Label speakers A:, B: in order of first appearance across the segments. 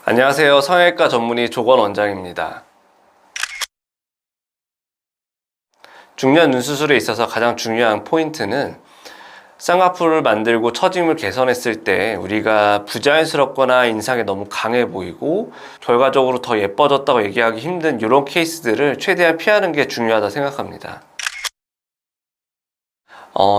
A: 안녕하세요. 성형외과 전문의 조건 원장입니다. 중년 눈 수술에 있어서 가장 중요한 포인트는 쌍꺼풀을 만들고 처짐을 개선했을 때 우리가 부자연스럽거나 인상이 너무 강해 보이고 결과적으로 더 예뻐졌다고 얘기하기 힘든 이런 케이스들을 최대한 피하는 게 중요하다 생각합니다.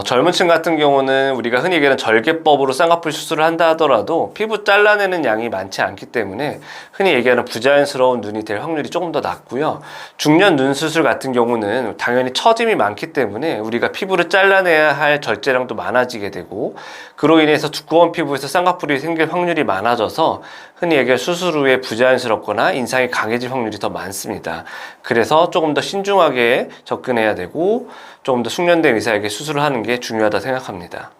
A: 젊은 층 같은 경우는 우리가 흔히 얘기하는 절개법으로 쌍꺼풀 수술을 한다 하더라도 피부 잘라내는 양이 많지 않기 때문에 흔히 얘기하는 부자연스러운 눈이 될 확률이 조금 더 낮고요. 중년 눈 수술 같은 경우는 당연히 처짐이 많기 때문에 우리가 피부를 잘라내야 할 절제량도 많아지게 되고, 그로 인해서 두꺼운 피부에서 쌍꺼풀이 생길 확률이 많아져서 흔히 얘기할 수술 후에 부자연스럽거나 인상이 강해질 확률이 더 많습니다. 그래서 조금 더 신중하게 접근해야 되고 조금 더 숙련된 의사에게 수술을 하는 게 중요하다 생각합니다.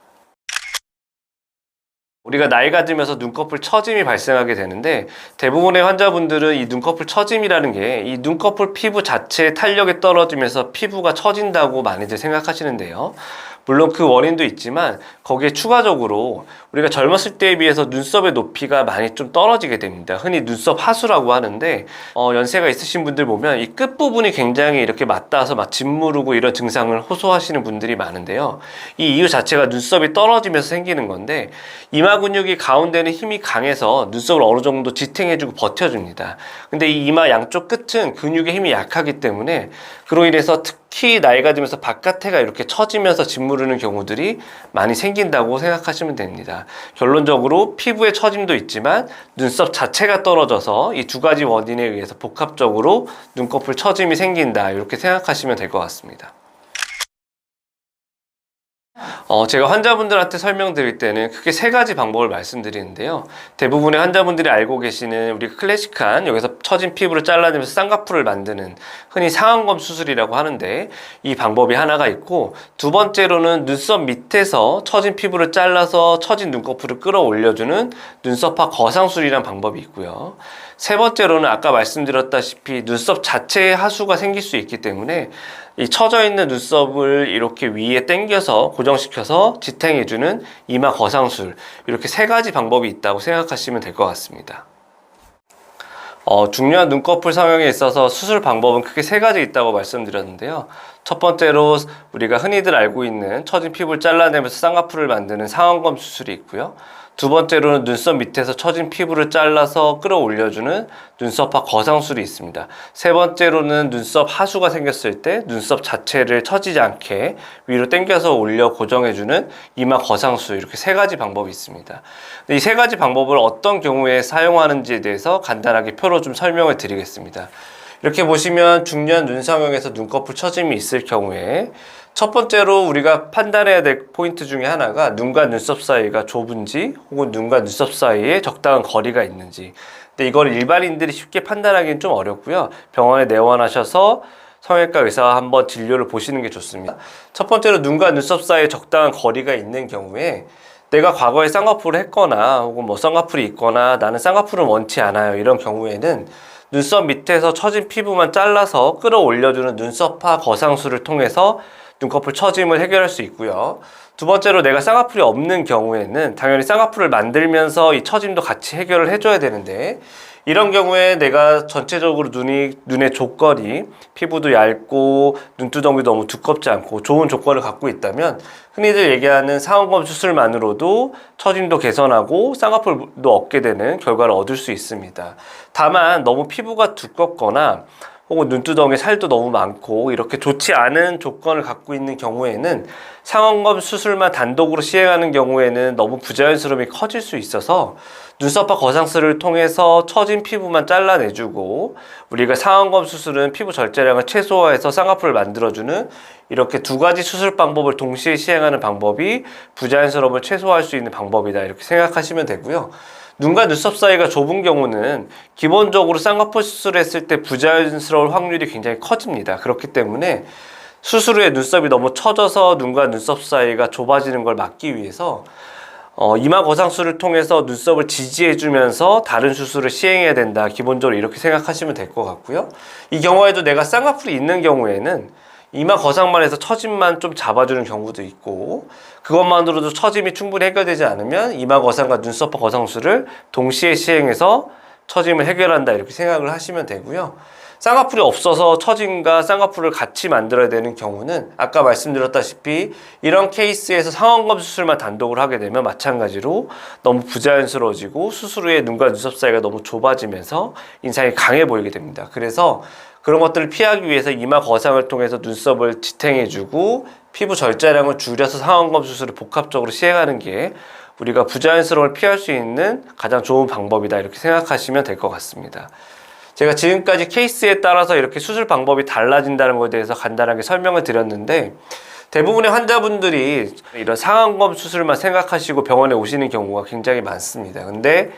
A: 우리가 나이가 들면서 눈꺼풀 처짐이 발생하게 되는데, 대부분의 환자분들은 이 눈꺼풀 처짐이라는 게 이 눈꺼풀 피부 자체의 탄력이 떨어지면서 피부가 처진다고 많이들 생각하시는데요. 물론 그 원인도 있지만 거기에 추가적으로 우리가 젊었을 때에 비해서 눈썹의 높이가 많이 좀 떨어지게 됩니다. 흔히 눈썹 하수라고 하는데, 연세가 있으신 분들 보면 이 끝부분이 굉장히 이렇게 맞닿아서 막 짓무르고 이런 증상을 호소하시는 분들이 많은데요. 이 이유 자체가 눈썹이 떨어지면서 생기는 건데, 이마 근육이 가운데는 힘이 강해서 눈썹을 어느 정도 지탱해주고 버텨줍니다. 근데 이 이마 양쪽 끝은 근육의 힘이 약하기 때문에 그로 인해서 특히 나이가 들면서 바깥에가 이렇게 처지면서 짓무르는 경우들이 많이 생긴다고 생각하시면 됩니다. 결론적으로 피부의 처짐도 있지만 눈썹 자체가 떨어져서 이 두 가지 원인에 의해서 복합적으로 눈꺼풀 처짐이 생긴다, 이렇게 생각하시면 될 것 같습니다. 제가 환자분들한테 설명드릴 때는 크게 세 가지 방법을 말씀드리는데요. 대부분의 환자분들이 알고 계시는 우리 클래식한 여기서 처진 피부를 잘라내면서 쌍꺼풀을 만드는 흔히 상안검 수술이라고 하는데, 이 방법이 하나가 있고, 두 번째로는 눈썹 밑에서 처진 피부를 잘라서 처진 눈꺼풀을 끌어올려주는 눈썹화 거상술이라는 방법이 있고요. 세 번째로는 아까 말씀드렸다시피 눈썹 자체에 하수가 생길 수 있기 때문에 이 처져 있는 눈썹을 이렇게 위에 당겨서 고정시켜서 지탱해주는 이마 거상술, 이렇게 세 가지 방법이 있다고 생각하시면 될 것 같습니다. 중요한 눈꺼풀 성형에 있어서 수술 방법은 크게 세 가지 있다고 말씀드렸는데요. 첫 번째로 우리가 흔히들 알고 있는 처진 피부를 잘라내면서 쌍꺼풀을 만드는 상안검 수술이 있고요. 두 번째로는 눈썹 밑에서 처진 피부를 잘라서 끌어올려주는 눈썹화 거상술이 있습니다. 세 번째로는 눈썹 하수가 생겼을 때 눈썹 자체를 처지지 않게 위로 당겨서 올려 고정해주는 이마 거상술, 이렇게 세 가지 방법이 있습니다. 이 세 가지 방법을 어떤 경우에 사용하는지에 대해서 간단하게 표로 좀 설명을 드리겠습니다. 이렇게 보시면 중년 눈 성형에서 눈꺼풀 처짐이 있을 경우에 첫 번째로 우리가 판단해야 될 포인트 중에 하나가 눈과 눈썹 사이가 좁은지 혹은 눈과 눈썹 사이에 적당한 거리가 있는지. 근데 이걸 일반인들이 쉽게 판단하기는 좀 어렵고요. 병원에 내원하셔서 성형외과 의사와 한번 진료를 보시는 게 좋습니다. 첫 번째로 눈과 눈썹 사이에 적당한 거리가 있는 경우에 내가 과거에 쌍꺼풀을 했거나 혹은 뭐 쌍꺼풀이 있거나 나는 쌍꺼풀은 원치 않아요, 이런 경우에는 눈썹 밑에서 처진 피부만 잘라서 끌어올려주는 눈썹화 거상술을 통해서 눈꺼풀 처짐을 해결할 수 있고요. 두 번째로 내가 쌍꺼풀이 없는 경우에는 당연히 쌍꺼풀을 만들면서 이 처짐도 같이 해결을 해줘야 되는데, 이런 경우에 내가 전체적으로 눈의 조건이 피부도 얇고 눈두덩이도 너무 두껍지 않고 좋은 조건을 갖고 있다면 흔히들 얘기하는 상안검 수술만으로도 처짐도 개선하고 쌍꺼풀도 얻게 되는 결과를 얻을 수 있습니다. 다만 너무 피부가 두껍거나 혹은 눈두덩이에 살도 너무 많고 이렇게 좋지 않은 조건을 갖고 있는 경우에는 상안검 수술만 단독으로 시행하는 경우에는 너무 부자연스러움이 커질 수 있어서 눈썹화 거상술을 통해서 처진 피부만 잘라내주고, 우리가 상안검 수술은 피부 절제량을 최소화해서 쌍꺼풀을 만들어주는 이렇게 두 가지 수술 방법을 동시에 시행하는 방법이 부자연스러움을 최소화할 수 있는 방법이다, 이렇게 생각하시면 되고요. 눈과 눈썹 사이가 좁은 경우는 기본적으로 쌍꺼풀 수술을 했을 때 부자연스러울 확률이 굉장히 커집니다. 그렇기 때문에 수술 후에 눈썹이 너무 처져서 눈과 눈썹 사이가 좁아지는 걸 막기 위해서 이마 거상술을 통해서 눈썹을 지지해주면서 다른 수술을 시행해야 된다, 기본적으로 이렇게 생각하시면 될 것 같고요. 이 경우에도 내가 쌍꺼풀이 있는 경우에는 이마 거상만 해서 처짐만 좀 잡아주는 경우도 있고, 그것만으로도 처짐이 충분히 해결되지 않으면 이마 거상과 눈썹 거상술을 동시에 시행해서 처짐을 해결한다 이렇게 생각을 하시면 되고요. 쌍꺼풀이 없어서 처짐과 쌍꺼풀을 같이 만들어야 되는 경우는 아까 말씀드렸다시피 이런 케이스에서 상원검 수술만 단독으로 하게 되면 마찬가지로 너무 부자연스러워지고 수술 후에 눈과 눈썹 사이가 너무 좁아지면서 인상이 강해 보이게 됩니다. 그래서 그런 것들을 피하기 위해서 이마 거상을 통해서 눈썹을 지탱해주고 피부 절제량을 줄여서 상원검 수술을 복합적으로 시행하는 게 우리가 부자연스러움을 피할 수 있는 가장 좋은 방법이다 이렇게 생각하시면 될 것 같습니다. 제가 지금까지 케이스에 따라서 이렇게 수술 방법이 달라진다는 것에 대해서 간단하게 설명을 드렸는데 대부분의 환자분들이 이런 상안검 수술만 생각하시고 병원에 오시는 경우가 굉장히 많습니다. 근데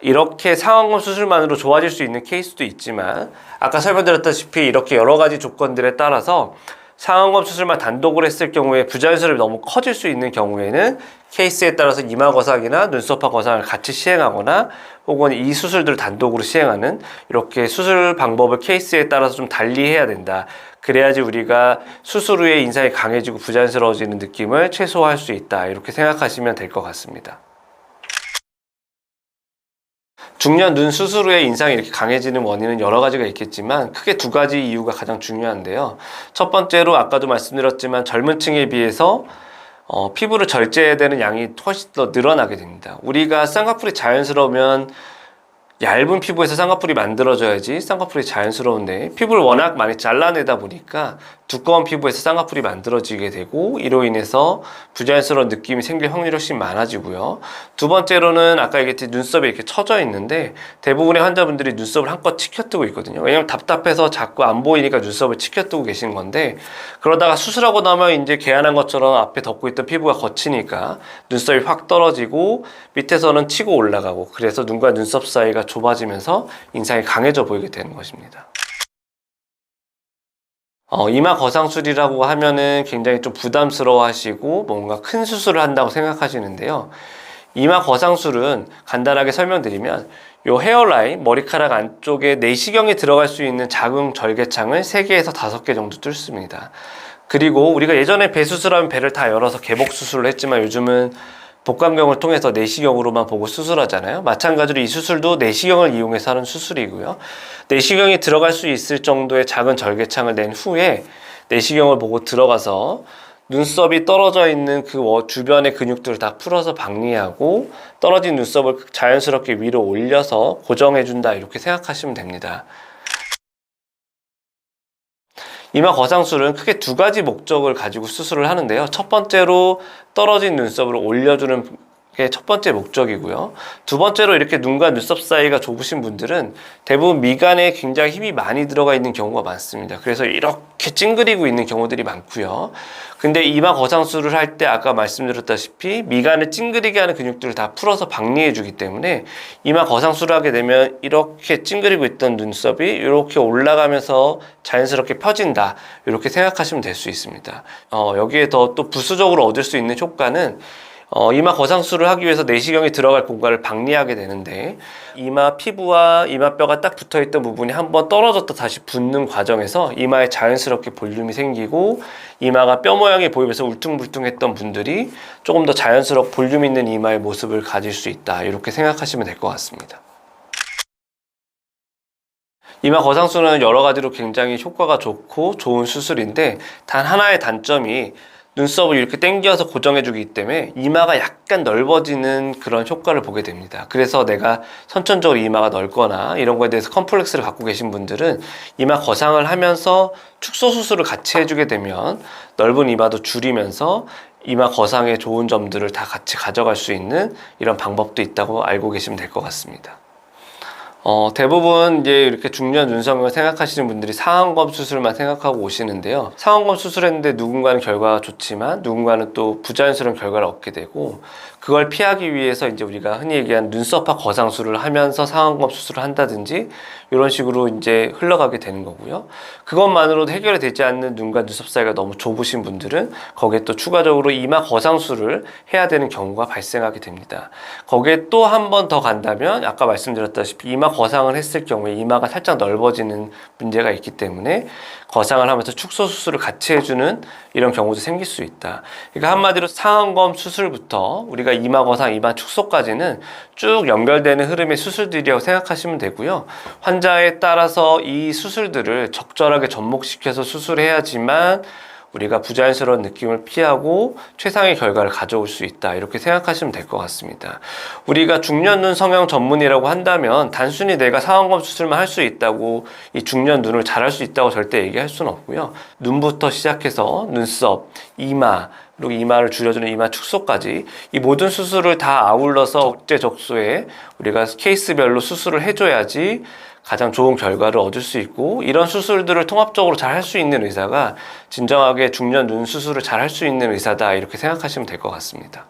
A: 이렇게 상안검 수술만으로 좋아질 수 있는 케이스도 있지만 아까 설명드렸다시피 이렇게 여러 가지 조건들에 따라서 상안검 수술만 단독으로 했을 경우에 부자연스러움이 너무 커질 수 있는 경우에는 케이스에 따라서 이마 거상이나 눈썹화 거상을 같이 시행하거나 혹은 이 수술들을 단독으로 시행하는 이렇게 수술 방법을 케이스에 따라서 좀 달리 해야 된다. 그래야지 우리가 수술 후에 인상이 강해지고 부자연스러워지는 느낌을 최소화할 수 있다. 이렇게 생각하시면 될 것 같습니다. 중년 눈 수술 후에 인상이 이렇게 강해지는 원인은 여러 가지가 있겠지만 크게 두 가지 이유가 가장 중요한데요. 첫 번째로 아까도 말씀드렸지만 젊은 층에 비해서 피부를 절제해야 되는 양이 훨씬 더 늘어나게 됩니다. 우리가 쌍꺼풀이 자연스러우면 얇은 피부에서 쌍꺼풀이 만들어져야지 쌍꺼풀이 자연스러운데 피부를 워낙 많이 잘라내다 보니까 두꺼운 피부에서 쌍꺼풀이 만들어지게 되고 이로 인해서 부자연스러운 느낌이 생길 확률이 훨씬 많아지고요. 두 번째로는 아까 얘기했듯이 눈썹이 이렇게 처져 있는데 대부분의 환자분들이 눈썹을 한껏 치켜뜨고 있거든요. 왜냐면 답답해서 자꾸 안 보이니까 눈썹을 치켜뜨고 계신 건데 그러다가 수술하고 나면 이제 개안한 것처럼 앞에 덮고 있던 피부가 거치니까 눈썹이 확 떨어지고 밑에서는 치고 올라가고 그래서 눈과 눈썹 사이가 좁아지면서 인상이 강해져 보이게 되는 것입니다. 이마 거상술이라고 하면은 굉장히 좀 부담스러워 하시고 뭔가 큰 수술을 한다고 생각하시는데요. 이마 거상술은 간단하게 설명드리면 요 헤어라인, 머리카락 안쪽에 내시경이 들어갈 수 있는 작은 절개창을 3개에서 5개 정도 뚫습니다. 그리고 우리가 예전에 배 수술하면 배를 다 열어서 개복 수술을 했지만 요즘은 복강경을 통해서 내시경으로만 보고 수술하잖아요. 마찬가지로 이 수술도 내시경을 이용해서 하는 수술이고요. 내시경이 들어갈 수 있을 정도의 작은 절개창을 낸 후에 내시경을 보고 들어가서 눈썹이 떨어져 있는 그 주변의 근육들을 다 풀어서 박리하고 떨어진 눈썹을 자연스럽게 위로 올려서 고정해준다 이렇게 생각하시면 됩니다. 이마 거상술은 크게 두 가지 목적을 가지고 수술을 하는데요. 첫 번째로 떨어진 눈썹을 올려주는 게 첫 번째 목적이고요. 두 번째로 이렇게 눈과 눈썹 사이가 좁으신 분들은 대부분 미간에 굉장히 힘이 많이 들어가 있는 경우가 많습니다. 그래서 이렇게 찡그리고 있는 경우들이 많고요. 근데 이마 거상술을 할 때 아까 말씀드렸다시피 미간을 찡그리게 하는 근육들을 다 풀어서 박리해 주기 때문에 이마 거상술을 하게 되면 이렇게 찡그리고 있던 눈썹이 이렇게 올라가면서 자연스럽게 펴진다 이렇게 생각하시면 될 수 있습니다. 여기에 더 또 부수적으로 얻을 수 있는 효과는 이마 거상술을 하기 위해서 내시경이 들어갈 공간을 박리하게 되는데 이마 피부와 이마뼈가 딱 붙어있던 부분이 한번 떨어졌다 다시 붙는 과정에서 이마에 자연스럽게 볼륨이 생기고 이마가 뼈 모양이 보이면서 울퉁불퉁했던 분들이 조금 더 자연스럽고 볼륨 있는 이마의 모습을 가질 수 있다 이렇게 생각하시면 될 것 같습니다. 이마 거상술은 여러 가지로 굉장히 효과가 좋고 좋은 수술인데 단 하나의 단점이 눈썹을 이렇게 당겨서 고정해주기 때문에 이마가 약간 넓어지는 그런 효과를 보게 됩니다. 그래서 내가 선천적으로 이마가 넓거나 이런 거에 대해서 컴플렉스를 갖고 계신 분들은 이마 거상을 하면서 축소 수술을 같이 해주게 되면 넓은 이마도 줄이면서 이마 거상의 좋은 점들을 다 같이 가져갈 수 있는 이런 방법도 있다고 알고 계시면 될 것 같습니다. 대부분 이제 이렇게 중년 눈썹을 생각하시는 분들이 상안검 수술만 생각하고 오시는데요. 상안검 수술했는데 누군가는 결과가 좋지만 누군가는 또 부자연스러운 결과를 얻게 되고 그걸 피하기 위해서 이제 우리가 흔히 얘기하는 눈썹화 거상술을 하면서 상안검 수술을 한다든지 이런 식으로 이제 흘러가게 되는 거고요. 그것만으로도 해결이 되지 않는 눈과 눈썹 사이가 너무 좁으신 분들은 거기에 또 추가적으로 이마 거상술을 해야 되는 경우가 발생하게 됩니다. 거기에 또 한 번 더 간다면 아까 말씀드렸다시피 이마 거상을 했을 경우에 이마가 살짝 넓어지는 문제가 있기 때문에 거상을 하면서 축소 수술을 같이 해주는 이런 경우도 생길 수 있다. 그러니까 한마디로 상안검 수술부터 우리가 이마 거상, 이마 축소까지는 쭉 연결되는 흐름의 수술들이라고 생각하시면 되고요. 환자에 따라서 이 수술들을 적절하게 접목시켜서 수술해야지만 우리가 부자연스러운 느낌을 피하고 최상의 결과를 가져올 수 있다, 이렇게 생각하시면 될 것 같습니다. 우리가 중년 눈 성형 전문이라고 한다면 단순히 내가 상안검 수술만 할 수 있다고 이 중년 눈을 잘할 수 있다고 절대 얘기할 수는 없고요. 눈부터 시작해서 눈썹, 이마, 그리고 이마를 줄여주는 이마 축소까지 이 모든 수술을 다 아울러서 적재적소에 우리가 케이스별로 수술을 해줘야지 가장 좋은 결과를 얻을 수 있고, 이런 수술들을 통합적으로 잘 할 수 있는 의사가 진정하게 중년 눈 수술을 잘 할 수 있는 의사다, 이렇게 생각하시면 될 것 같습니다.